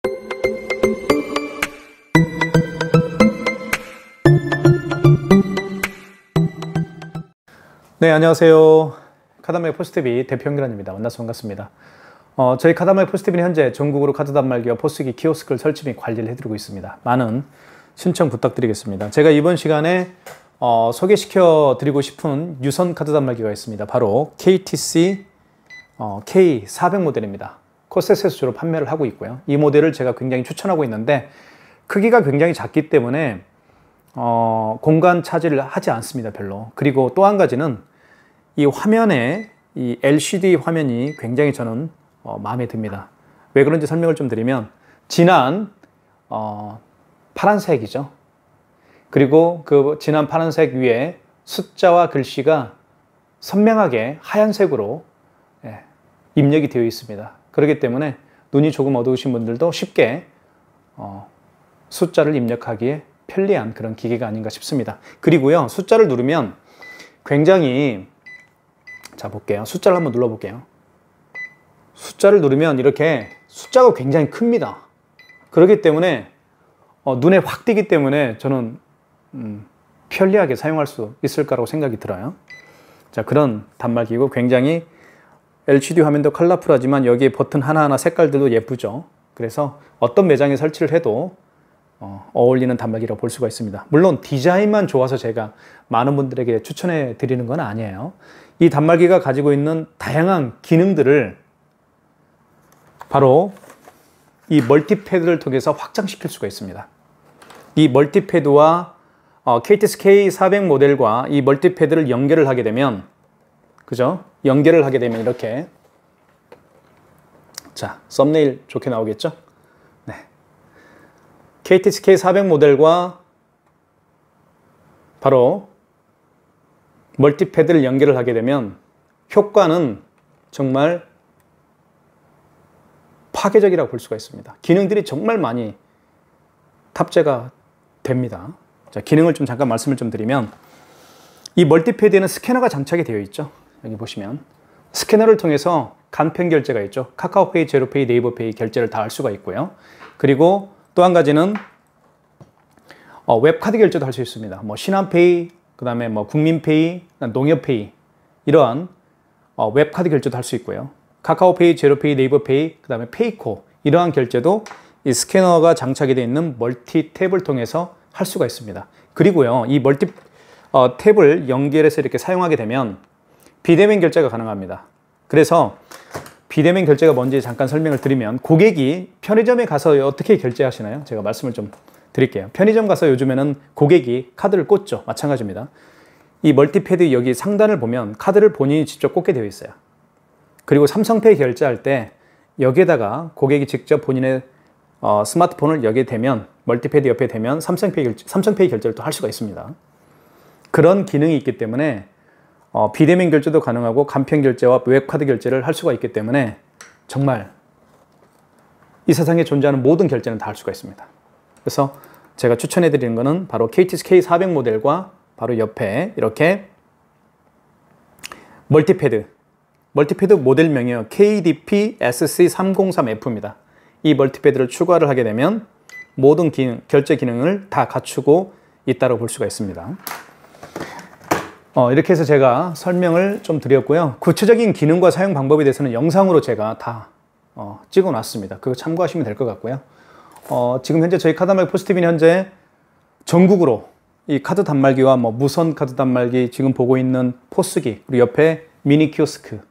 네, 안녕하세요. 카드단말기 포스TV 대표 연결원입니다. 만나서 반갑습니다. 저희 카드단말기 포스TV는 현재 전국으로 카드 단말기와 포스기 키오스크를 설치 및 관리를 해드리고 있습니다. 많은 신청 부탁드리겠습니다. 제가 이번 시간에 소개시켜 드리고 싶은 유선 카드 단말기가 있습니다. 바로 KTC K400 모델입니다. 코셋에서 주로 판매를 하고 있고요. 이 모델을 제가 굉장히 추천하고 있는데 크기가 굉장히 작기 때문에 공간 차지를 하지 않습니다. 별로. 그리고 또 한 가지는 이 화면에 이 LCD 화면이 굉장히 저는 마음에 듭니다. 왜 그런지 설명을 좀 드리면 진한 파란색이죠. 그리고 그 진한 파란색 위에 숫자와 글씨가 선명하게 하얀색으로 입력이 되어 있습니다. 그렇기 때문에 눈이 조금 어두우신 분들도 쉽게 숫자를 입력하기에 편리한 그런 기계가 아닌가 싶습니다. 그리고요, 숫자를 누르면 굉장히, 자 볼게요. 숫자를 한번 눌러볼게요. 숫자를 누르면 이렇게 숫자가 굉장히 큽니다. 그렇기 때문에 눈에 확 띄기 때문에 저는 편리하게 사용할 수 있을 거라고 생각이 들어요. 자, 그런 단말기고 굉장히 LCD 화면도 컬러풀하지만 여기에 버튼 하나하나 색깔들도 예쁘죠. 그래서 어떤 매장에 설치를 해도 어울리는 단말기라고 볼 수가 있습니다. 물론 디자인만 좋아서 제가 많은 분들에게 추천해 드리는 건 아니에요. 이 단말기가 가지고 있는 다양한 기능들을 바로 이 멀티패드를 통해서 확장시킬 수가 있습니다. 이 멀티패드와 KTC K400 모델과 이 멀티패드를 연결을 하게 되면, 그죠? 연결을 하게 되면 이렇게, 자, 썸네일 좋게 나오겠죠? 네. KTC K400 모델과 바로 멀티패드를 연결을 하게 되면 효과는 정말 파괴적이라고 볼 수가 있습니다. 기능들이 정말 많이 탑재가 됩니다. 자, 기능을 좀 잠깐 말씀을 좀 드리면, 이 멀티패드에는 스캐너가 장착이 되어 있죠. 여기 보시면 스캐너를 통해서 간편 결제가 있죠. 카카오페이, 제로페이, 네이버페이 결제를 다 할 수가 있고요. 그리고 또 한 가지는 웹카드 결제도 할 수 있습니다. 뭐 신한페이, 그 다음에 뭐 국민페이, 농협페이, 이러한 웹카드 결제도 할 수 있고요. 카카오페이, 제로페이, 네이버페이, 그 다음에 페이코, 이러한 결제도 이 스캐너가 장착이 되어 있는 멀티 탭을 통해서 할 수가 있습니다. 그리고요, 이 멀티 탭을 연결해서 이렇게 사용하게 되면 비대면 결제가 가능합니다. 그래서 비대면 결제가 뭔지 잠깐 설명을 드리면, 고객이 편의점에 가서 어떻게 결제하시나요? 제가 말씀을 좀 드릴게요. 편의점 가서 요즘에는 고객이 카드를 꽂죠. 마찬가지입니다. 이 멀티패드 여기 상단을 보면 카드를 본인이 직접 꽂게 되어 있어요. 그리고 삼성페이 결제할 때 여기에다가 고객이 직접 본인의 스마트폰을 여기에 대면, 멀티패드 옆에 대면 삼성페이 결제를 또 할 수가 있습니다. 그런 기능이 있기 때문에 비대면 결제도 가능하고 간편 결제와 웹카드 결제를 할 수가 있기 때문에 정말 이 세상에 존재하는 모든 결제는 다 할 수가 있습니다. 그래서 제가 추천해 드리는 것은 바로 KTC K400 모델과 바로 옆에 이렇게 멀티패드 모델명이요, KDP SC303F입니다. 이 멀티패드를 추가를 하게 되면 모든 결제 기능을 다 갖추고 있다고 볼 수가 있습니다. 이렇게 해서 제가 설명을 좀 드렸고요. 구체적인 기능과 사용 방법에 대해서는 영상으로 제가 다 찍어 놨습니다. 그거 참고하시면 될 것 같고요. 지금 현재 저희 카드단말기 포스TV는 현재 전국으로 이 카드 단말기와 뭐 무선 카드 단말기, 지금 보고 있는 포스기, 그리고 옆에 미니 키오스크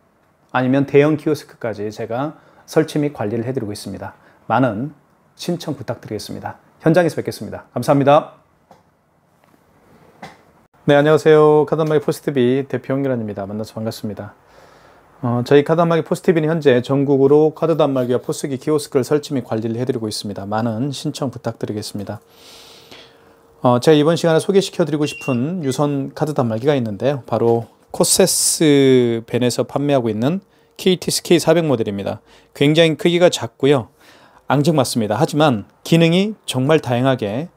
아니면 대형 키오스크까지 제가 설치 및 관리를 해드리고 있습니다. 많은 신청 부탁드리겠습니다. 현장에서 뵙겠습니다. 감사합니다. 네, 안녕하세요. 카드단말기 포스TV 대표 연결원입니다. 만나서 반갑습니다. 저희 카드단말기 포스TV는 현재 전국으로 카드 단말기와 포스기 키오스크를 설치 및 관리를 해드리고 있습니다. 많은 신청 부탁드리겠습니다. 제가 이번 시간에 소개시켜 드리고 싶은 유선 카드 단말기가 있는데요. 바로 코세스 벤에서 판매하고 있는 KTC K400 모델입니다. 굉장히 크기가 작고요. 앙증맞습니다. 하지만 기능이 정말 다양하게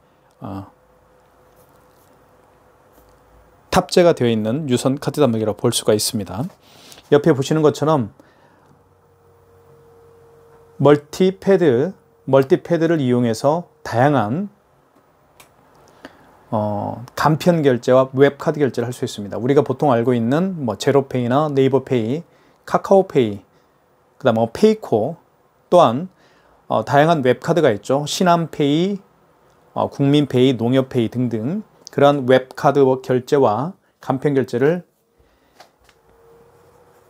탑재가 되어 있는 유선 카드 단말기라고 볼 수가 있습니다. 옆에 보시는 것처럼 멀티패드 멀티패드를 이용해서 다양한 간편 결제와 웹카드 결제를 할 수 있습니다. 우리가 보통 알고 있는 뭐 제로페이나 네이버페이, 카카오페이, 그 다음 페이코, 또한 다양한 웹카드가 있죠. 신한페이, 국민페이, 농협페이 등등 그러한 웹카드 결제와 간편 결제를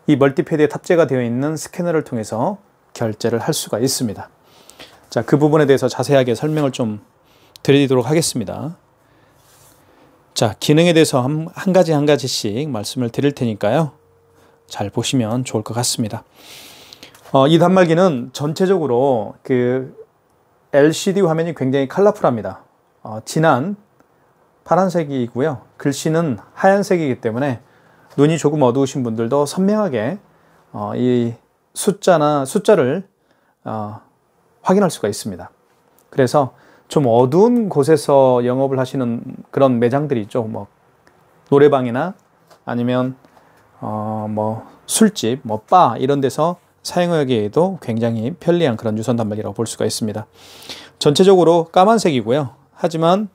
이 멀티패드에 탑재가 되어 있는 스캐너를 통해서 결제를 할 수가 있습니다. 자, 그 부분에 대해서 자세하게 설명을 좀 드리도록 하겠습니다. 자, 기능에 대해서 한 가지씩 말씀을 드릴 테니까요. 잘 보시면 좋을 것 같습니다. 이 단말기는 전체적으로 그 LCD 화면이 굉장히 컬러풀합니다. 진한 파란색이고요. 글씨는 하얀색이기 때문에 눈이 조금 어두우신 분들도 선명하게 이 숫자를 확인할 수가 있습니다. 그래서 좀 어두운 곳에서 영업을 하시는 그런 매장들이 있죠. 뭐 노래방이나 아니면 뭐 술집, 뭐 바 이런 데서 사용하기에도 굉장히 편리한 그런 유선 단말기라고 볼 수가 있습니다. 전체적으로 까만색이고요. 하지만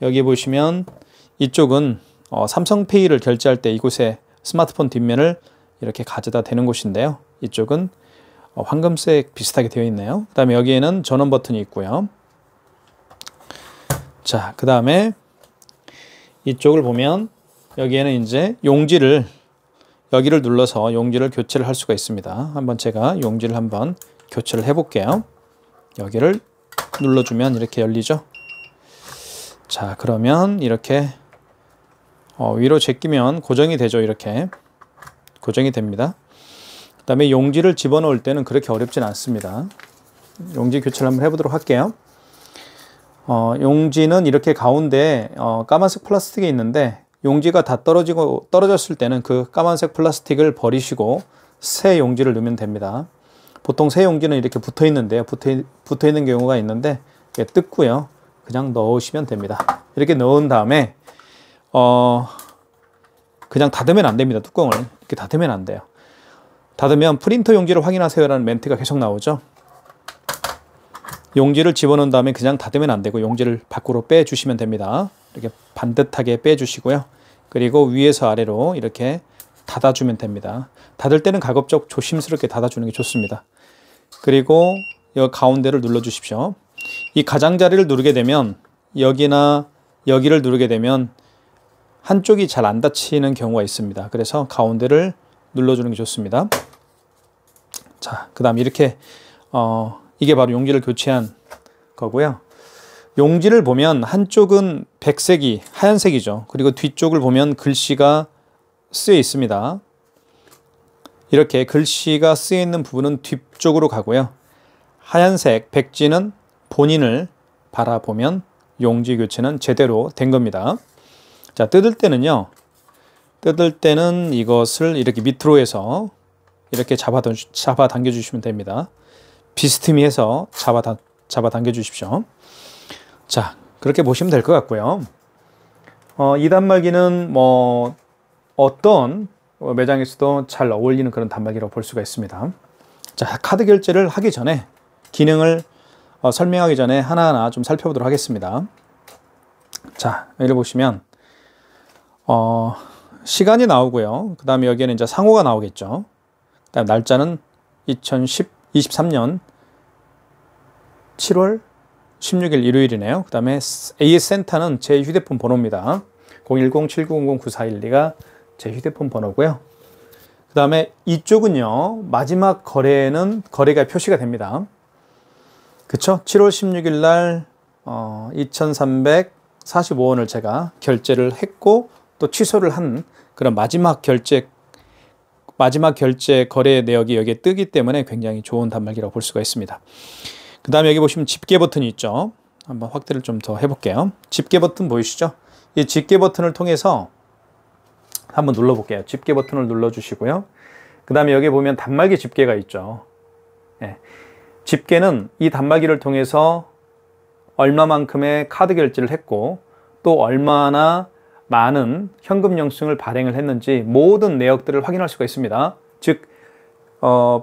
여기 보시면 이쪽은 삼성페이를 결제할 때 이곳에 스마트폰 뒷면을 이렇게 가져다 대는 곳인데요. 이쪽은 황금색 비슷하게 되어 있네요. 그 다음에 여기에는 전원 버튼이 있고요. 자, 그 다음에 이쪽을 보면 여기에는 이제 여기를 눌러서 용지를 교체를 할 수가 있습니다. 한번 제가 용지를 한번 교체를 해 볼게요. 여기를 눌러주면 이렇게 열리죠. 자, 그러면 이렇게 위로 제끼면 고정이 되죠. 이렇게 고정이 됩니다. 그 다음에 용지를 집어넣을 때는 그렇게 어렵진 않습니다. 용지 교체를 한번 해보도록 할게요. 용지는 이렇게 가운데 까만색 플라스틱이 있는데 용지가 다 떨어졌을 때는 그 까만색 플라스틱을 버리시고 새 용지를 넣으면 됩니다. 보통 새 용지는 이렇게 붙어 있는데요. 붙어 있는 경우가 있는데 뜯고요. 그냥 넣으시면 됩니다. 이렇게 넣은 다음에 그냥 닫으면 안 됩니다. 뚜껑을 이렇게 닫으면 안 돼요. 닫으면 프린터 용지를 확인하세요 라는 멘트가 계속 나오죠. 용지를 집어넣은 다음에 그냥 닫으면 안 되고 용지를 밖으로 빼주시면 됩니다. 이렇게 반듯하게 빼주시고요. 그리고 위에서 아래로 이렇게 닫아주면 됩니다. 닫을 때는 가급적 조심스럽게 닫아주는 게 좋습니다. 그리고 이 가운데를 눌러주십시오. 이 가장자리를 누르게 되면 여기나 여기를 누르게 되면 한쪽이 잘 안 닫히는 경우가 있습니다. 그래서 가운데를 눌러주는 게 좋습니다. 자, 그 다음 이렇게 이게 바로 용지를 교체한 거고요. 용지를 보면 한쪽은 백색이 하얀색이죠. 그리고 뒤쪽을 보면 글씨가 쓰여 있습니다. 이렇게 글씨가 쓰여 있는 부분은 뒤쪽으로 가고요. 하얀색 백지는 본인을 바라보면 용지 교체는 제대로 된 겁니다. 자, 뜯을 때는 이것을 이렇게 밑으로 해서 이렇게 잡아 당겨 주시면 됩니다. 비스듬히 해서 잡아 당겨 주십시오. 자, 그렇게 보시면 될 것 같고요. 이 단말기는 뭐 어떤 매장에서도 잘 어울리는 그런 단말기라고 볼 수가 있습니다. 자, 카드 결제를 하기 전에 기능을 설명하기 전에 하나하나 좀 살펴보도록 하겠습니다. 자, 여기를 보시면 시간이 나오고요. 그 다음에 여기에는 이제 상호가 나오겠죠. 그 다음 날짜는 2023년 7월 16일 일요일이네요. 그 다음에 AS 센터는 제 휴대폰 번호입니다. 010-7900-9412가 제 휴대폰 번호고요. 그 다음에 이쪽은요, 마지막 거래가 표시가 됩니다. 그쵸? 7월 16일 날 2,345원을 제가 결제를 했고 또 취소를 한 그런 마지막 결제 거래 내역이 여기에 뜨기 때문에 굉장히 좋은 단말기라고 볼 수가 있습니다. 그 다음에 여기 보시면 집게 버튼이 있죠. 한번 확대를 좀 더 해볼게요. 집게 버튼 보이시죠? 이 집게 버튼을 통해서 한번 눌러볼게요. 집게 버튼을 눌러주시고요. 그 다음에 여기 보면 단말기 집게가 있죠. 네. 집게는 이 단말기를 통해서 얼마만큼의 카드 결제를 했고 또 얼마나 많은 현금 영수증을 발행을 했는지 모든 내역들을 확인할 수가 있습니다. 즉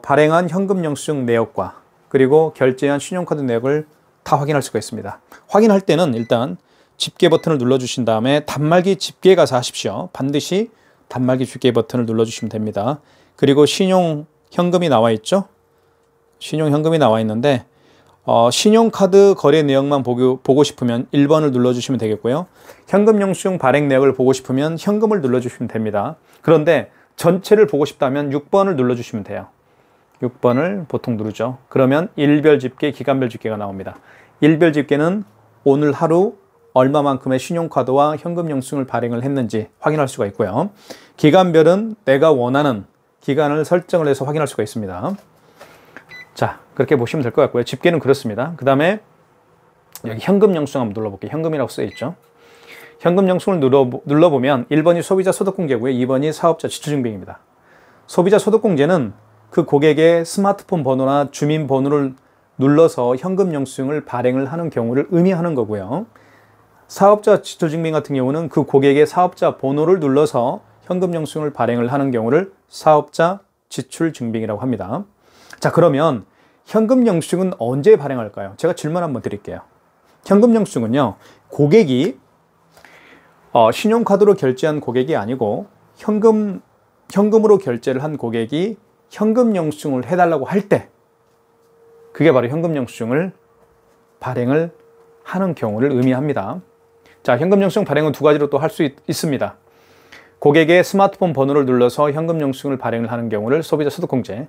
발행한 현금 영수증 내역과 그리고 결제한 신용카드 내역을 다 확인할 수가 있습니다. 확인할 때는 일단 집계 버튼을 눌러주신 다음에 단말기 집계에 가서 하십시오. 반드시 단말기 집계 버튼을 눌러주시면 됩니다. 그리고 신용 현금이 나와 있죠. 신용 현금이 나와 있는데 신용카드 거래 내역만 보고 싶으면 1번을 눌러주시면 되겠고요. 현금 영수증 발행 내역을 보고 싶으면 현금을 눌러주시면 됩니다. 그런데 전체를 보고 싶다면 6번을 눌러주시면 돼요. 6번을 보통 누르죠. 그러면 일별 집계, 기간별 집계가 나옵니다. 일별 집계는 오늘 하루 얼마만큼의 신용카드와 현금 영수증을 발행을 했는지 확인할 수가 있고요. 기간별은 내가 원하는 기간을 설정을 해서 확인할 수가 있습니다. 자, 그렇게 보시면 될 것 같고요. 집계는 그렇습니다. 그 다음에 여기 현금 영수증 한번 눌러볼게요. 현금이라고 써있죠. 현금 영수증을 눌러보면 1번이 소비자 소득공제고요. 2번이 사업자 지출증빙입니다. 소비자 소득공제는 그 고객의 스마트폰 번호나 주민번호를 눌러서 현금 영수증을 발행을 하는 경우를 의미하는 거고요. 사업자 지출증빙 같은 경우는 그 고객의 사업자 번호를 눌러서 현금 영수증을 발행을 하는 경우를 사업자 지출증빙이라고 합니다. 자, 그러면 현금 영수증은 언제 발행할까요? 제가 질문 한번 드릴게요. 현금 영수증은요, 고객이 신용카드로 결제한 고객이 아니고 현금으로 결제를 한 고객이 현금 영수증을 해달라고 할 때, 그게 바로 현금 영수증을 발행을 하는 경우를 의미합니다. 자, 현금 영수증 발행은 두 가지로 또 할 수 있습니다. 고객의 스마트폰 번호를 눌러서 현금 영수증을 발행을 하는 경우를 소비자 소득공제.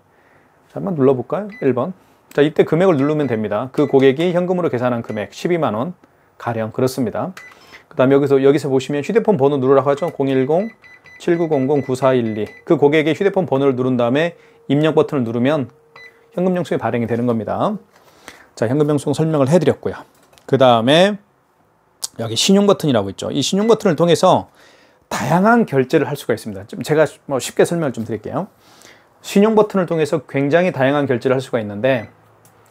자, 한번 눌러볼까요? 1번. 자, 이때 금액을 누르면 됩니다. 그 고객이 현금으로 계산한 금액 12만 원 가령 그렇습니다. 그 다음에 여기서 보시면 휴대폰 번호 누르라고 하죠. 010-7900-9412. 그 고객의 휴대폰 번호를 누른 다음에 입력 버튼을 누르면 현금 영수증이 발행이 되는 겁니다. 자, 현금 영수증 설명을 해드렸고요. 그 다음에 여기 신용 버튼이라고 있죠. 이 신용 버튼을 통해서 다양한 결제를 할 수가 있습니다. 제가 쉽게 설명을 좀 드릴게요. 신용 버튼을 통해서 굉장히 다양한 결제를 할 수가 있는데,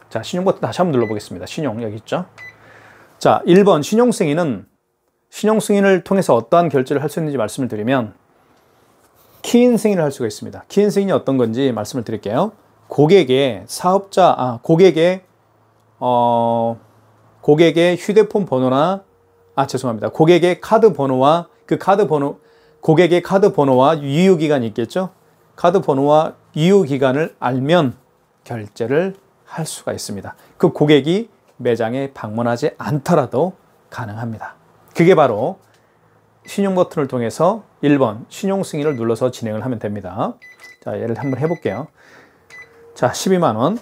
자, 신용 버튼 다시 한번 눌러보겠습니다. 신용 여기 있죠. 자, 1번 신용 승인을 통해서 어떠한 결제를 할 수 있는지 말씀을 드리면 키인 승인을 할 수가 있습니다. 키인 승인이 어떤 건지 말씀을 드릴게요. 고객의 휴대폰 번호나 고객의 카드 번호와 고객의 카드 번호와 유효 기간이 있겠죠. 카드 번호와 유효 기간을 알면 결제를 할 수가 있습니다. 그 고객이 매장에 방문하지 않더라도 가능합니다. 그게 바로 신용 버튼을 통해서 1번 신용 승인을 눌러서 진행을 하면 됩니다. 자, 예를 한번 해볼게요. 자, 12만 원.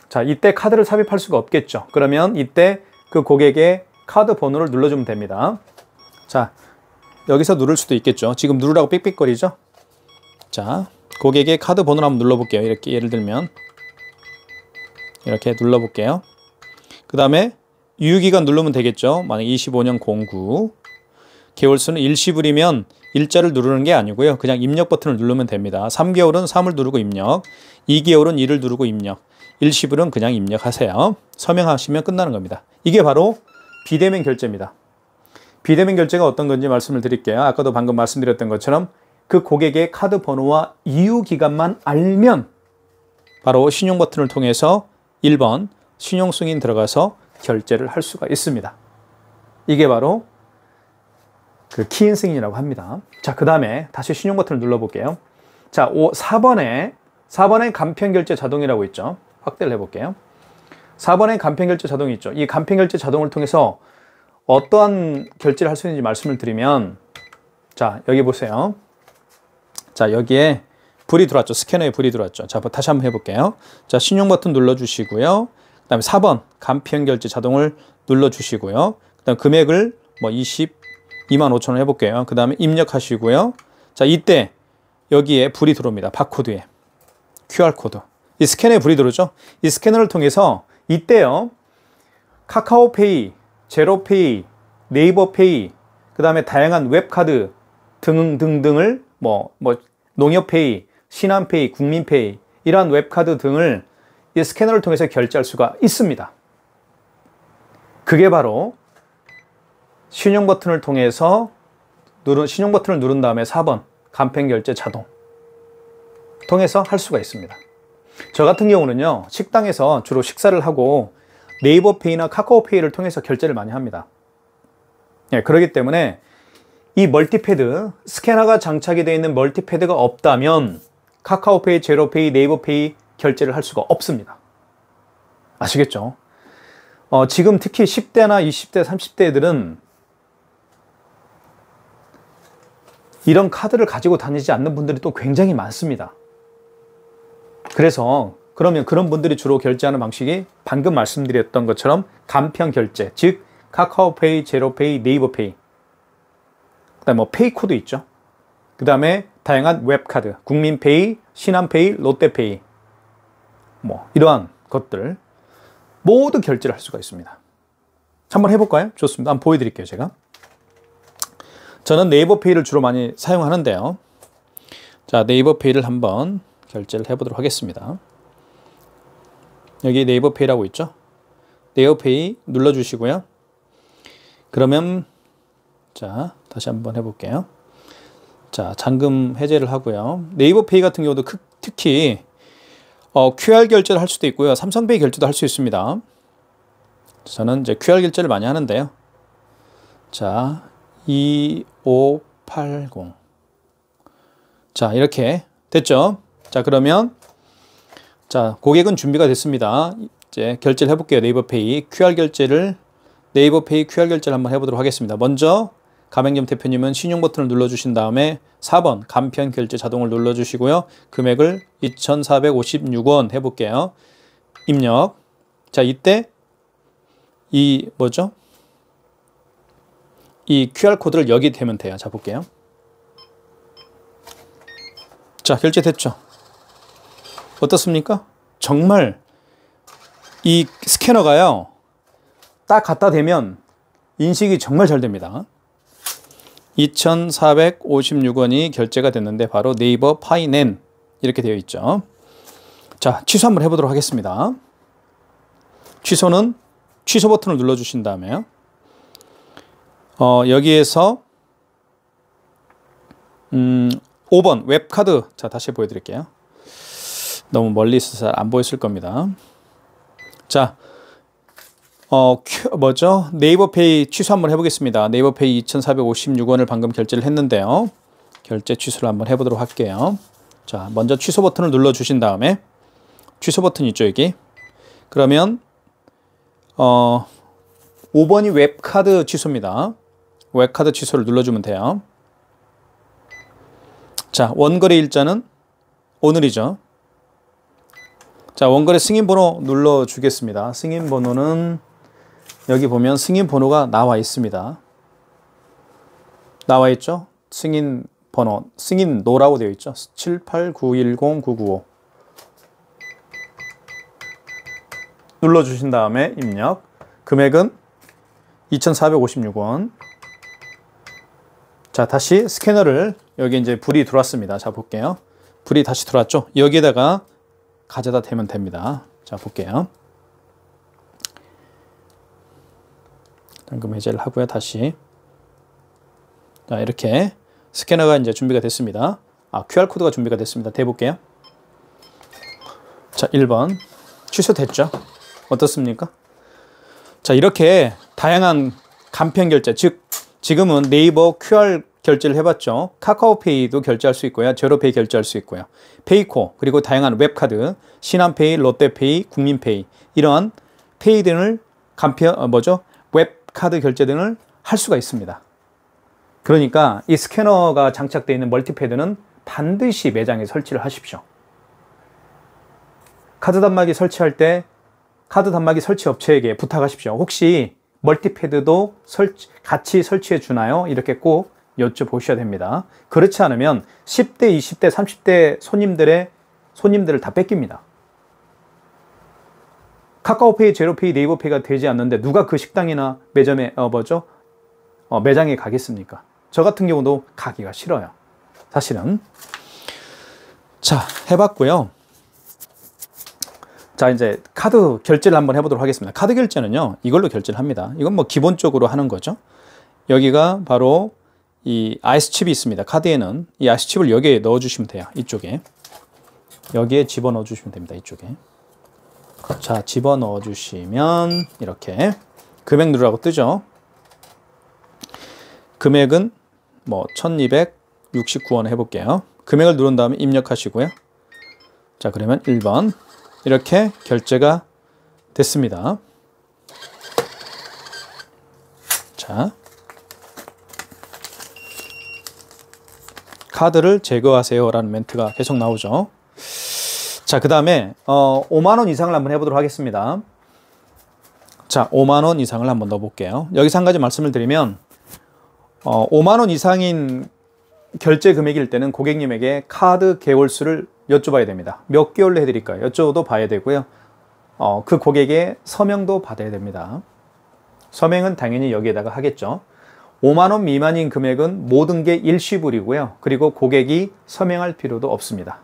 자, 이때 카드를 삽입할 수가 없겠죠. 그러면 이때 그 고객의 카드 번호를 눌러주면 됩니다. 자, 여기서 누를 수도 있겠죠. 지금 누르라고 삑삑거리죠. 자, 고객의 카드 번호를 한번 눌러볼게요. 이렇게 예를 들면 이렇게 눌러볼게요. 그 다음에 유효기간 누르면 되겠죠. 만약 25년 09 개월수는 일시불이면 일자를 누르는 게 아니고요. 그냥 입력 버튼을 누르면 됩니다. 3개월은 3을 누르고 입력, 2개월은 2를 누르고 입력, 일시불은 그냥 입력하세요. 서명하시면 끝나는 겁니다. 이게 바로 비대면 결제입니다. 비대면 결제가 어떤 건지 말씀을 드릴게요. 아까도 방금 말씀드렸던 것처럼 그 고객의 카드 번호와 이유 기간만 알면 바로 신용 버튼을 통해서 1번 신용 승인 들어가서 결제를 할 수가 있습니다. 이게 바로 그 키인 승인이라고 합니다. 자, 그 다음에 다시 신용 버튼을 눌러볼게요. 자, 4번에 간편결제 자동이라고 있죠. 확대를 해볼게요. 4번에 간편결제 자동이 있죠. 이 간편결제 자동을 통해서 어떠한 결제를 할 수 있는지 말씀을 드리면, 자, 여기 보세요. 자, 여기에 불이 들어왔죠. 스캐너에 불이 들어왔죠. 자, 다시 한번 해볼게요. 자, 신용 버튼 눌러주시고요. 그 다음에 4번 간편결제 자동을 눌러주시고요. 그 다음 금액을 22만 5천 원 해볼게요. 그 다음에 입력하시고요. 자, 이때 여기에 불이 들어옵니다. 바코드에 QR코드. 이 스캐너에 불이 들어오죠. 이 스캐너를 통해서 이때요, 카카오페이, 제로페이, 네이버페이, 그 다음에 다양한 웹카드 등등을 농협페이, 신한페이, 국민페이 이러한 웹카드 등을 이 스캐너를 통해서 결제할 수가 있습니다. 그게 바로 신용 버튼을 통해서 신용 버튼을 누른 다음에 4번 간편결제 자동 통해서 할 수가 있습니다. 저 같은 경우는요, 식당에서 주로 식사를 하고 네이버페이나 카카오페이를 통해서 결제를 많이 합니다. 예, 그렇기 때문에 이 멀티패드, 스캐너가 장착이 되어 있는 멀티패드가 없다면 카카오페이, 제로페이, 네이버페이 결제를 할 수가 없습니다. 아시겠죠? 지금 특히 10대나 20대, 30대 애들은 이런 카드를 가지고 다니지 않는 분들이 또 굉장히 많습니다. 그래서 그러면 그런 분들이 주로 결제하는 방식이 방금 말씀드렸던 것처럼 간편 결제, 즉 카카오페이, 제로페이, 네이버페이, 그다음에 뭐 페이코도 있죠. 그다음에 다양한 웹카드, 국민페이, 신한페이, 롯데페이, 뭐 이러한 것들 모두 결제를 할 수가 있습니다. 한번 해볼까요? 좋습니다. 한번 보여드릴게요. 제가 저는 네이버페이를 주로 많이 사용하는데요. 자, 네이버페이를 한번 결제를 해보도록 하겠습니다. 여기 네이버페이라고 있죠. 네이버페이 눌러주시고요. 그러면 자, 다시 한번 해볼게요. 자, 잠금 해제를 하고요. 네이버페이 같은 경우도 특히 QR 결제를 할 수도 있고요. 삼성페이 결제도 할 수 있습니다. 저는 이제 QR 결제를 많이 하는데요. 자, 2580. 자, 이렇게 됐죠? 자, 그러면 자, 고객은 준비가 됐습니다. 이제 결제를 해볼게요. 네이버페이 QR 결제를 네이버페이 QR 결제를 한번 해보도록 하겠습니다. 먼저 가맹점 대표님은 신용 버튼을 눌러주신 다음에 4번 간편 결제 자동을 눌러주시고요. 금액을 2,456원 해볼게요. 입력. 자, 이때 이 뭐죠? 이 QR코드를 여기 대면 돼요. 자, 볼게요. 자, 결제됐죠? 어떻습니까? 정말 이 스캐너가요, 딱 갖다 대면 인식이 정말 잘 됩니다. 2,456원이 결제가 됐는데 바로 네이버 파이넨 이렇게 되어 있죠. 자, 취소 한번 해보도록 하겠습니다. 취소는 취소 버튼을 눌러주신 다음에요. 여기에서 5번 웹카드, 자, 다시 보여드릴게요. 너무 멀리 있어서 잘 안 보였을 겁니다. 자, 뭐죠? 네이버페이 취소 한번 해보겠습니다. 네이버페이 2,456원을 방금 결제를 했는데요. 결제 취소를 한번 해보도록 할게요. 자, 먼저 취소 버튼을 눌러주신 다음에 취소 버튼 있죠, 여기. 그러면 5번이 웹카드 취소입니다. 웹카드 취소를 눌러주면 돼요. 자, 원거래 일자는 오늘이죠. 자, 원거래 승인번호 눌러주겠습니다. 승인번호는 여기 보면 승인번호가 나와 있습니다. 나와 있죠? 승인번호, 승인노라고 되어 있죠? 78910-995 눌러주신 다음에 입력. 금액은 2,456원. 자, 다시 스캐너를, 여기 이제 불이 들어왔습니다. 자, 볼게요. 불이 다시 들어왔죠? 여기에다가 가져다 대면 됩니다. 자, 볼게요. 잠금 해제를 하고요. 다시. 자, 이렇게 스캐너가 이제 준비가 됐습니다. QR코드가 준비가 됐습니다. 대볼게요. 자, 1번. 취소됐죠? 어떻습니까? 자, 이렇게 다양한 간편 결제, 즉 지금은 네이버 QR 결제를 해봤죠. 카카오페이도 결제할 수 있고요. 제로페이 결제할 수 있고요. 페이코, 그리고 다양한 웹카드, 신한페이, 롯데페이, 국민페이, 이러한 페이 등을 간편, 웹카드 결제 등을 할 수가 있습니다. 그러니까 이 스캐너가 장착되어 있는 멀티패드는 반드시 매장에 설치를 하십시오. 카드 단말기 설치할 때 카드 단말기 설치 업체에게 부탁하십시오. 혹시 멀티패드도 같이 설치해 주나요? 이렇게 꼭 여쭤보셔야 됩니다. 그렇지 않으면 10대, 20대, 30대 손님들을 다 뺏깁니다. 카카오페이, 제로페이, 네이버페이가 되지 않는데 누가 그 식당이나 매점에 매장에 가겠습니까? 저 같은 경우도 가기가 싫어요. 사실은. 자, 해봤고요. 자, 이제 카드 결제를 한번 해보도록 하겠습니다. 카드 결제는요, 이걸로 결제를 합니다. 이건 뭐 기본적으로 하는 거죠. 여기가 바로 이 IC칩이 있습니다. 카드에는 이 IC칩을 여기에 넣어주시면 돼요. 이쪽에. 여기에 집어넣어 주시면 됩니다. 이쪽에. 자, 집어넣어 주시면 이렇게 금액 누르라고 뜨죠. 금액은 뭐 1269원 해볼게요. 금액을 누른 다음에 입력하시고요. 자, 그러면 1번 이렇게 결제가 됐습니다. 자, 카드를 제거하세요 라는 멘트가 계속 나오죠. 자, 그 다음에 5만원 이상을 한번 해보도록 하겠습니다. 자, 5만원 이상을 한번 넣어볼게요. 여기서 한 가지 말씀을 드리면 5만원 이상인 결제 금액일 때는 고객님에게 카드 개월수를 여쭤봐야 됩니다. 몇 개월로 해드릴까요? 여쭤도 봐야 되고요. 그 고객의 서명도 받아야 됩니다. 서명은 당연히 여기에다가 하겠죠. 5만원 미만인 금액은 모든 게 일시불이고요. 그리고 고객이 서명할 필요도 없습니다.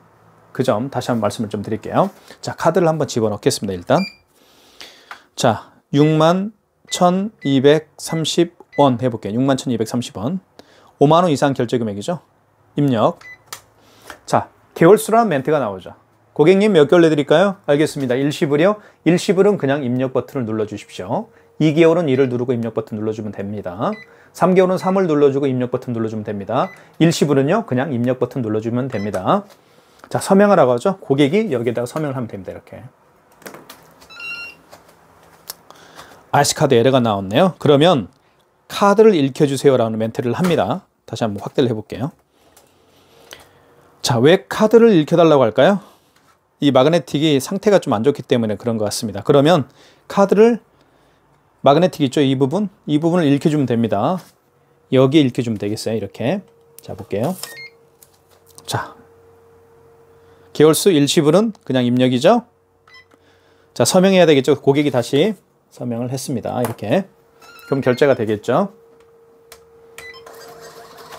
그 점 다시 한번 말씀을 좀 드릴게요. 자, 카드를 한번 집어넣겠습니다. 일단 자, 61,230원 해볼게요. 61,230원 5만원 이상 결제 금액이죠. 입력. 자, 개월수라는 멘트가 나오죠. 고객님 몇 개월 내드릴까요? 알겠습니다. 일시불이요? 일시불은 그냥 입력 버튼을 눌러주십시오. 2개월은 2를 누르고 입력 버튼 눌러주면 됩니다. 3개월은 3을 눌러주고 입력 버튼 눌러주면 됩니다. 일시불은요, 그냥 입력 버튼 눌러주면 됩니다. 자, 서명하라고 하죠. 고객이 여기에다가 서명을 하면 됩니다. 이렇게. IC카드 에러가 나왔네요. 그러면 카드를 읽혀주세요 라는 멘트를 합니다. 다시 한번 확대를 해볼게요. 자, 왜 카드를 읽혀달라고 할까요? 이 마그네틱이 상태가 좀 안 좋기 때문에 그런 것 같습니다. 그러면 카드를 마그네틱 있죠? 이 부분을 읽혀주면 됩니다. 여기에 읽혀주면 되겠어요. 이렇게. 자, 볼게요. 자, 개월수 일시불은 그냥 입력이죠? 자, 서명해야 되겠죠? 고객이 다시 서명을 했습니다. 이렇게. 그럼 결제가 되겠죠?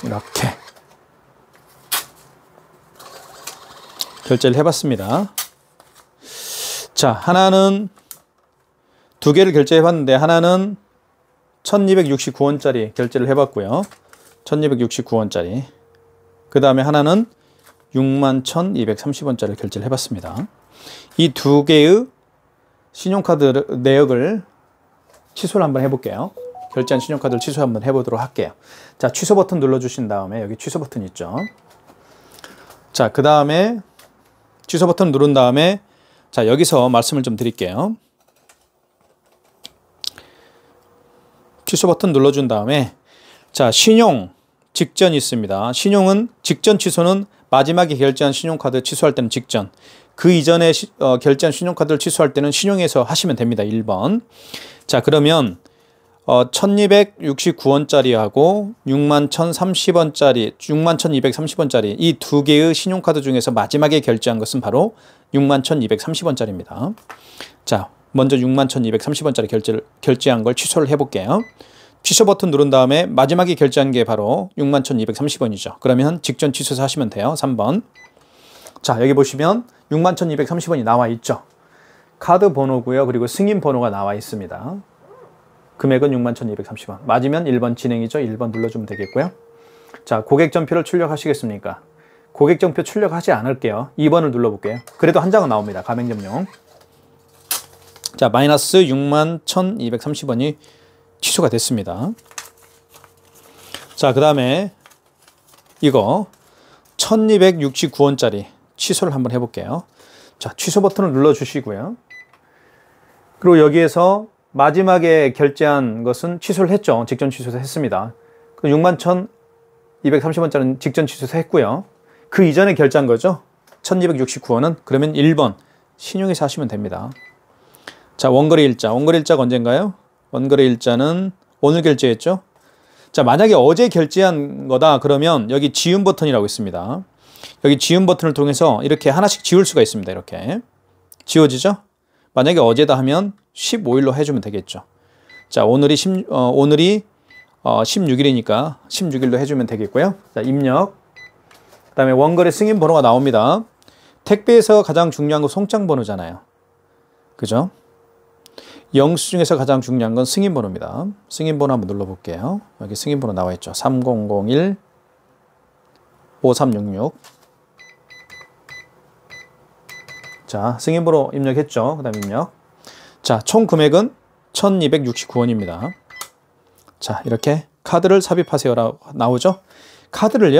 이렇게. 결제를 해봤습니다. 자, 하나는 두 개를 결제해봤는데 하나는 1269원짜리 결제를 해봤고요. 1269원짜리. 그 다음에 하나는 61,230원짜리 결제를 해봤습니다. 이 두 개의 신용카드 내역을 취소를 한번 해볼게요. 결제한 신용카드를 취소 한번 해보도록 할게요. 자, 취소 버튼 눌러주신 다음에 여기 취소 버튼 있죠. 자, 그 다음에 취소 버튼 누른 다음에 자, 여기서 말씀을 좀 드릴게요. 취소 버튼 눌러준 다음에 자, 신용 직전이 있습니다. 신용은 직전 취소는 마지막에 결제한 신용카드 취소할 때는 직전, 그 이전에 결제한 신용카드를 취소할 때는 신용에서 하시면 됩니다. 1번. 자, 그러면 1269원짜리하고 61,030원짜리, 61,230원짜리 이 두 개의 신용카드 중에서 마지막에 결제한 것은 바로 61,230원짜리입니다. 자, 먼저 61,230원짜리 결제한 걸 취소를 해볼게요. 취소 버튼 누른 다음에 마지막에 결제한 게 바로 61,230원이죠. 그러면 직전 취소해서 하시면 돼요. 3번. 자, 여기 보시면 61,230원이 나와 있죠. 카드 번호고요. 그리고 승인 번호가 나와 있습니다. 금액은 61,230원. 맞으면 1번 진행이죠. 1번 눌러주면 되겠고요. 자, 고객전표를 출력하시겠습니까? 고객전표 출력하지 않을게요. 2번을 눌러볼게요. 그래도 한 장은 나옵니다. 가맹점용. 자, 마이너스 61,230원이 취소가 됐습니다. 자, 그 다음에 이거 1269원짜리 취소를 한번 해볼게요. 자, 취소 버튼을 눌러주시고요. 그리고 여기에서 마지막에 결제한 것은 취소를 했죠. 직전 취소해서 했습니다. 61,230원짜리는 직전 취소해서 했고요. 그 이전에 결제한 거죠. 1269원은 그러면 1번 신용해서 하시면 됩니다. 자, 원거래 일자. 원거래 일자가 언젠가요? 원거래 일자는 오늘 결제했죠. 자, 만약에 어제 결제한 거다 그러면 여기 지운 버튼이라고 있습니다. 여기 지운 버튼을 통해서 이렇게 하나씩 지울 수가 있습니다. 이렇게 지워지죠. 만약에 어제다 하면 15일로 해주면 되겠죠. 자, 오늘이 16일이니까 16일로 해주면 되겠고요. 자, 입력. 그 다음에 원거래 승인 번호가 나옵니다. 택배에서 가장 중요한 건 송장 번호잖아요. 그죠? 영수 중에서 가장 중요한 건 승인 번호입니다. 승인 번호 한번 눌러볼게요. 여기 승인 번호 나와 있죠. 3001 5366. 자, 승인번호 입력했죠. 그 다음 입력. 자, 총 금액은 1269원입니다. 자, 이렇게 카드를 삽입하세요 라고 나오죠. 카드를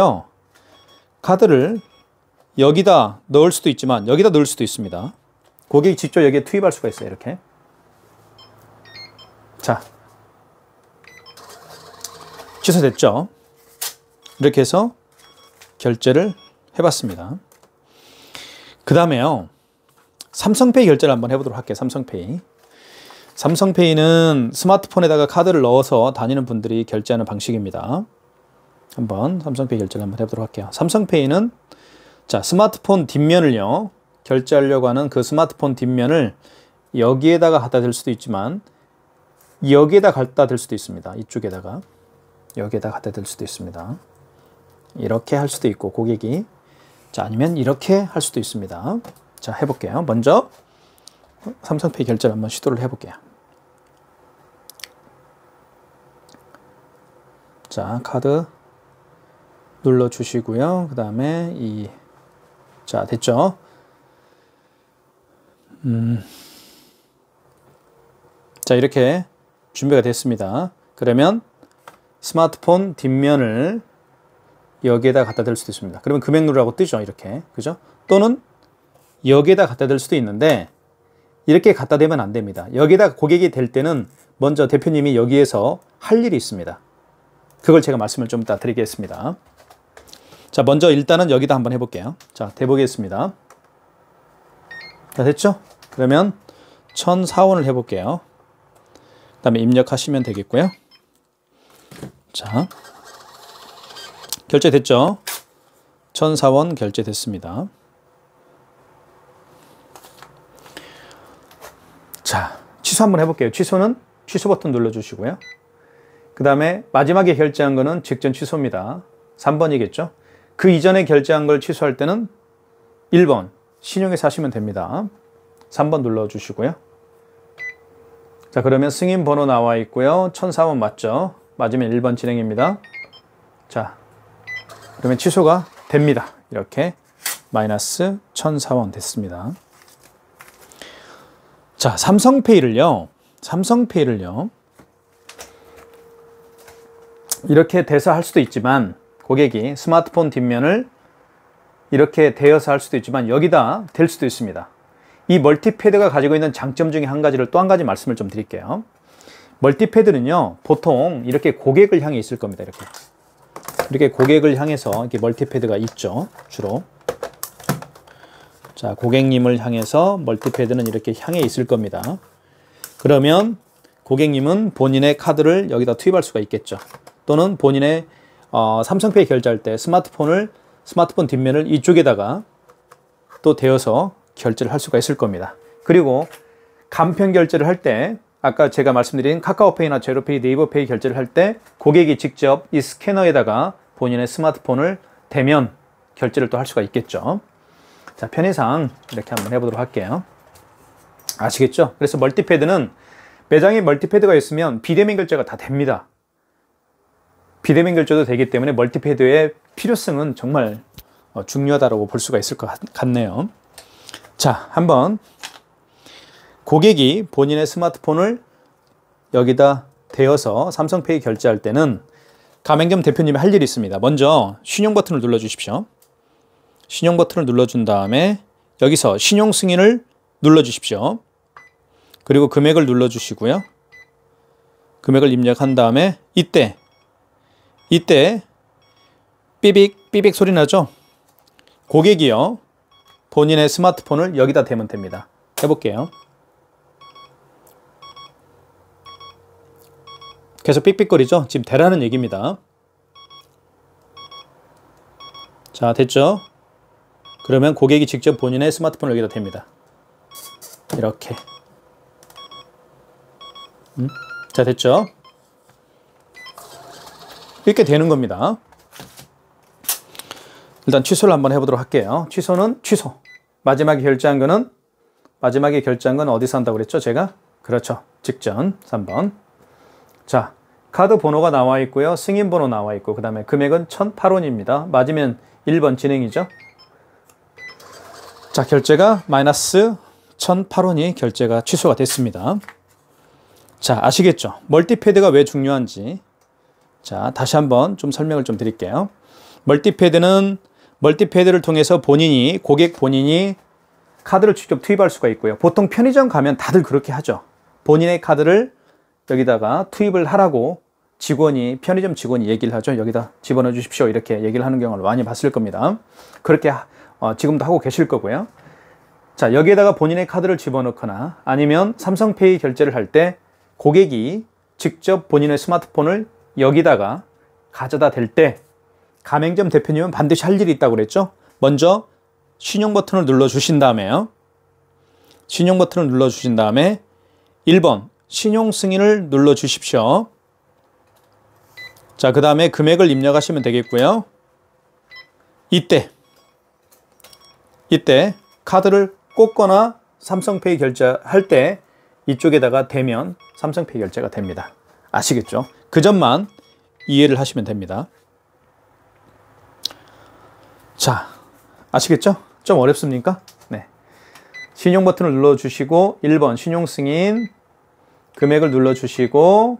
여기다 넣을 수도 있지만 여기다 넣을 수도 있습니다. 고객이 직접 여기에 투입할 수가 있어요. 이렇게. 자, 취소됐죠. 이렇게 해서 결제를 해봤습니다. 그 다음에요, 삼성페이 결제를 한번 해보도록 할게요. 삼성페이. 삼성페이는 스마트폰에다가 카드를 넣어서 다니는 분들이 결제하는 방식입니다. 한번 삼성페이 결제를 한번 해보도록 할게요. 삼성페이는 자, 스마트폰 뒷면을요, 결제하려고 하는 그 스마트폰 뒷면을 여기에다가 갖다 댈 수도 있지만 여기에다 갖다 댈 수도 있습니다. 이쪽에다가 여기에다 갖다 댈 수도 있습니다. 이렇게 할 수도 있고 고객이, 자, 아니면 이렇게 할 수도 있습니다. 자, 해볼게요. 먼저 삼성페이 결제를 한번 시도를 해볼게요. 자, 카드 눌러주시고요. 그 다음에 자, 됐죠? 자, 이렇게 준비가 됐습니다. 그러면 스마트폰 뒷면을 여기에다 갖다 댈 수도 있습니다. 그러면 금액 누르라고 뜨죠. 이렇게. 그죠? 또는 여기에다 갖다 댈 수도 있는데 이렇게 갖다 대면 안 됩니다. 여기에다 고객이 댈 때는 먼저 대표님이 여기에서 할 일이 있습니다. 그걸 제가 말씀을 좀 이따 드리겠습니다. 자, 먼저 일단은 여기다 한번 해볼게요. 자, 대보겠습니다. 자, 됐죠? 그러면 1004원을 해볼게요. 그 다음에 입력하시면 되겠고요. 자, 결제됐죠? 1004원 결제됐습니다. 자, 취소 한번 해볼게요. 취소는 취소 버튼 눌러주시고요. 그 다음에 마지막에 결제한 거는 직전 취소입니다. 3번이겠죠? 그 이전에 결제한 걸 취소할 때는 1번 신용해서 하시면 됩니다. 3번 눌러주시고요. 자, 그러면 승인 번호 나와 있고요. 1004원 맞죠? 맞으면 1번 진행입니다. 자, 그러면 취소가 됩니다. 이렇게 마이너스 1004원 됐습니다. 자, 삼성페이를요 이렇게 대서 할 수도 있지만 고객이 스마트폰 뒷면을 이렇게 대여서 할 수도 있지만 여기다 댈 수도 있습니다. 이 멀티패드가 가지고 있는 장점 중에 한 가지를 또 한 가지 말씀을 좀 드릴게요. 멀티패드는요, 보통 이렇게 고객을 향해 있을 겁니다. 이렇게 고객을 향해서 이렇게 멀티패드가 있죠, 주로. 자, 고객님을 향해서 멀티패드는 이렇게 향해 있을 겁니다. 그러면 고객님은 본인의 카드를 여기다 투입할 수가 있겠죠. 또는 본인의 삼성페이 결제할 때 스마트폰 뒷면을 이쪽에다가 또 대어서 결제를 할 수가 있을 겁니다. 그리고 간편 결제를 할 때 아까 제가 말씀드린 카카오페이나 제로페이, 네이버페이 결제를 할 때 고객이 직접 이 스캐너에다가 본인의 스마트폰을 대면 결제를 또 할 수가 있겠죠. 자, 편의상 이렇게 한번 해보도록 할게요. 아시겠죠? 그래서 멀티패드는 매장에 멀티패드가 있으면 비대면 결제가 다 됩니다. 비대면 결제도 되기 때문에 멀티패드의 필요성은 정말 중요하다고 볼 수가 있을 것 같네요. 자, 한번 고객이 본인의 스마트폰을 여기다 대어서 삼성페이 결제할 때는 가맹점 대표님이 할 일이 있습니다. 먼저 신용 버튼을 눌러주십시오. 신용 버튼을 눌러준 다음에 여기서 신용 승인을 눌러주십시오. 그리고 금액을 눌러주시고요. 금액을 입력한 다음에 이때 삐빅 삐빅 소리 나죠? 고객이요, 본인의 스마트폰을 여기다 대면 됩니다. 해볼게요. 계속 삑삑거리죠? 지금 대라는 얘기입니다. 자, 됐죠? 그러면 고객이 직접 본인의 스마트폰을 여기다 댑니다. 이렇게. 자, 됐죠? 이렇게 되는 겁니다. 일단 취소를 한번 해보도록 할게요. 취소는 취소. 마지막에 결제한 건 어디서 한다고 그랬죠? 제가? 그렇죠. 직전 3번. 자, 카드 번호가 나와 있고요. 승인 번호 나와 있고, 그 다음에 금액은 1008원입니다. 맞으면 1번 진행이죠. 자, 결제가 마이너스 1,008원이 결제가 취소가 됐습니다. 자, 아시겠죠? 멀티패드가 왜 중요한지. 자, 다시 한번 좀 설명을 좀 드릴게요. 멀티패드를 통해서 고객 본인이 카드를 직접 투입할 수가 있고요. 보통 편의점 가면 다들 그렇게 하죠. 본인의 카드를 여기다가 투입을 하라고 편의점 직원이 얘기를 하죠. 여기다 집어넣어 주십시오. 이렇게 얘기를 하는 경우를 많이 봤을 겁니다. 그렇게 지금도 하고 계실 거고요. 자, 여기에다가 본인의 카드를 집어넣거나 아니면 삼성페이 결제를 할 때 고객이 직접 본인의 스마트폰을 여기다가 가져다 댈 때 가맹점 대표님은 반드시 할 일이 있다고 그랬죠. 먼저 신용 버튼을 눌러 주신 다음에요. 신용 버튼을 눌러 주신 다음에 1번 신용 승인을 눌러 주십시오. 자, 그 다음에 금액을 입력하시면 되겠고요. 이때 카드를 꽂거나 삼성페이 결제할 때 이쪽에다가 대면 삼성페이 결제가 됩니다. 아시겠죠? 그 점만 이해를 하시면 됩니다. 자, 아시겠죠? 좀 어렵습니까? 네. 신용 버튼을 눌러주시고 1번 신용 승인, 금액을 눌러주시고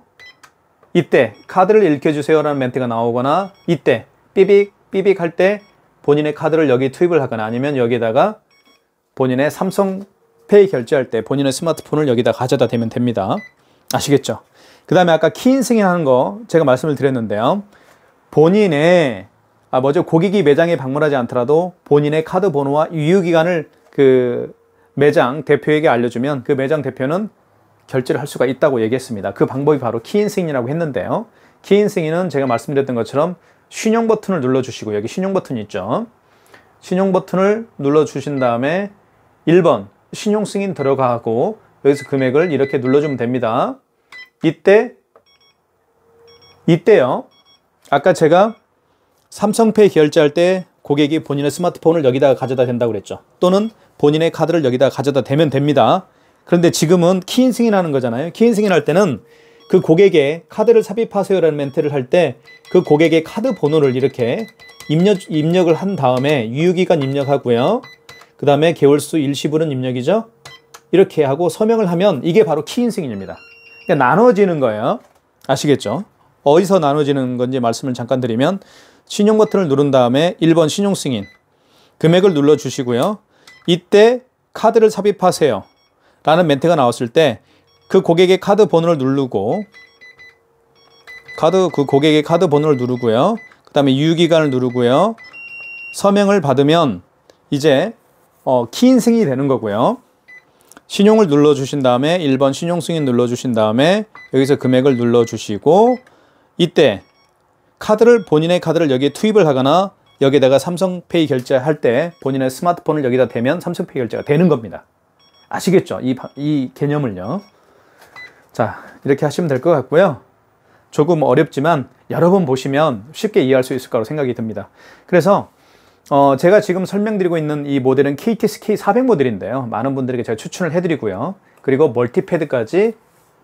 이때 카드를 읽혀주세요 라는 멘트가 나오거나 이때 삐빅 할 때 본인의 카드를 여기 투입을 하거나 아니면 여기다가 본인의 삼성페이 결제할 때 본인의 스마트폰을 여기다 가져다 대면 됩니다. 아시겠죠? 그 다음에 아까 키인 승인하는 거 제가 말씀을 드렸는데요. 본인의 고객이 매장에 방문하지 않더라도 본인의 카드 번호와 유효기간을 그 매장 대표에게 알려주면 그 매장 대표는 결제를 할 수가 있다고 얘기했습니다. 그 방법이 바로 키인 승인이라고 했는데요. 키인 승인은 제가 말씀드렸던 것처럼 신용 버튼을 눌러주시고 여기 신용 버튼이 있죠. 신용 버튼을 눌러주신 다음에 1번 신용 승인 들어가고 여기서 금액을 이렇게 눌러주면 됩니다. 이때요. 아까 제가 삼성페이 결제할 때 고객이 본인의 스마트폰을 여기다가 가져다 댄다고 그랬죠. 또는 본인의 카드를 여기다가 가져다 대면 됩니다. 그런데 지금은 키인 승인하는 거잖아요. 키인 승인할 때는 그 고객의 카드를 삽입하세요라는 멘트를 할 때 그 고객의 카드 번호를 이렇게 입력을 한 다음에 유효기간 입력하고요. 그 다음에 개월수 일시불은 입력이죠. 이렇게 하고 서명을 하면 이게 바로 키인 승인입니다. 그러니까 나눠지는 거예요. 아시겠죠? 어디서 나눠지는 건지 말씀을 잠깐 드리면 신용 버튼을 누른 다음에 1번 신용 승인, 금액을 눌러주시고요. 이때 카드를 삽입하세요 라는 멘트가 나왔을 때 그 고객의 카드 번호를 누르고 고객의 카드 번호를 누르고요. 그 다음에 유효기간을 누르고요. 서명을 받으면 이제 키인 승인이 되는 거고요. 신용을 눌러주신 다음에 1번 신용 승인 눌러주신 다음에 여기서 금액을 눌러주시고 이때 본인의 카드를 여기에 투입을 하거나 여기다가 삼성페이 결제할 때 본인의 스마트폰을 여기다 대면 삼성페이 결제가 되는 겁니다. 아시겠죠? 이 개념을요. 자, 이렇게 하시면 될 것 같고요. 조금 어렵지만 여러 번 보시면 쉽게 이해할 수 있을 거라고 생각이 듭니다. 그래서 제가 지금 설명드리고 있는 이 모델은 KTS K400 모델인데요. 많은 분들에게 제가 추천을 해드리고요. 그리고 멀티패드까지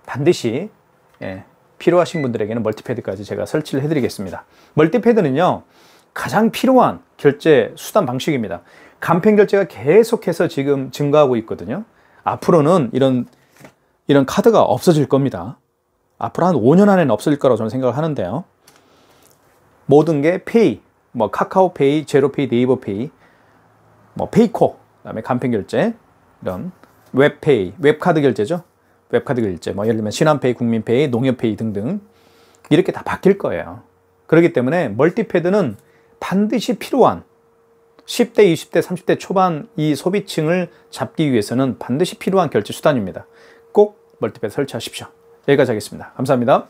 반드시 필요하신 분들에게는 멀티패드까지 제가 설치를 해드리겠습니다. 멀티패드는요. 가장 필요한 결제 수단 방식입니다. 간편 결제가 계속해서 지금 증가하고 있거든요. 앞으로는 이런 카드가 없어질 겁니다. 앞으로 한 5년 안에는 없어질 거라고 저는 생각을 하는데요. 모든 게 페이, 카카오페이, 제로페이, 네이버페이, 페이코, 그다음에 간편 결제, 이런 웹페이, 웹카드 결제죠. 웹카드 결제, 예를 들면 신한페이, 국민페이, 농협페이 등등 이렇게 다 바뀔 거예요. 그렇기 때문에 멀티패드는 반드시 필요한 10대, 20대, 30대 초반 이 소비층을 잡기 위해서는 반드시 필요한 결제 수단입니다. 꼭 멀티패드 설치하십시오. 여기까지 하겠습니다. 감사합니다.